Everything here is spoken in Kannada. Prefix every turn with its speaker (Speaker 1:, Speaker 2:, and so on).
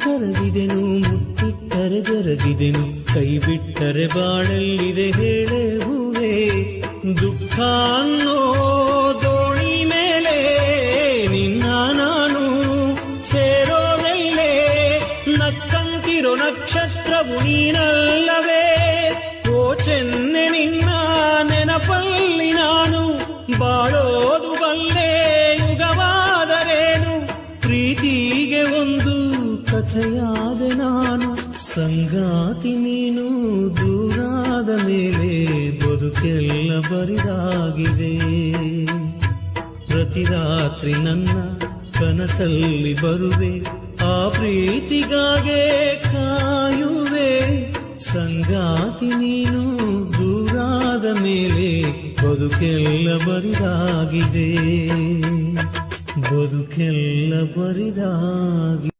Speaker 1: ಕರಗಿದೆನು, ಮುತ್ತಿಟ್ಟರೆ ಜರಗಿದೆನು, ಕೈ ಬಿಟ್ಟರೆ ಬಾಳಲ್ಲಿದೆ ಹೇಳೆ ಹೂವೆ. ದುಃಖ ಅನ್ನೋ ದೋಣಿ ಮೇಲೆ ನಿನ್ನ ನಾನು ಸೇರೋದಲ್ಲೇ, ನಕ್ಕಂತಿರೋ ನಕ್ಷತ್ರವು ನೀನಲ್ಲವೇ. ಓ ಚೆನ್ನೆ ನಿನ್ನ ನೆನಪಲ್ಲಿ ನಾನು ಬಾಳೋದು ಬಲ್ಲೆ ಯುಗವಾದರೇನು. ಪ್ರೀತಿಗೆ ಒಂದು ಕಥೆಯಾದೆ ನಾನು, ಸಂಗಾತಿ ನೀನು ದೂರಾದ ಮೇಲೆ ಬದುಕೆಲ್ಲ ಬರಿದಾಗಿದೆ. ಪ್ರತಿ ರಾತ್ರಿ ನನ್ನ ಕನಸಲ್ಲಿ ಬರುವೆ, ಆ ಪ್ರೀತಿಗಾಗೆ ಕಾಯುವೆ. ಸಂಗಾತಿ ನೀನು ದೂರಾದ ಮೇಲೆ ಬದುಕೆಲ್ಲ ಬರಿದಾಗಿದೆ, ಬದುಕೆಲ್ಲ ಬರಿದಾಗಿದೆ.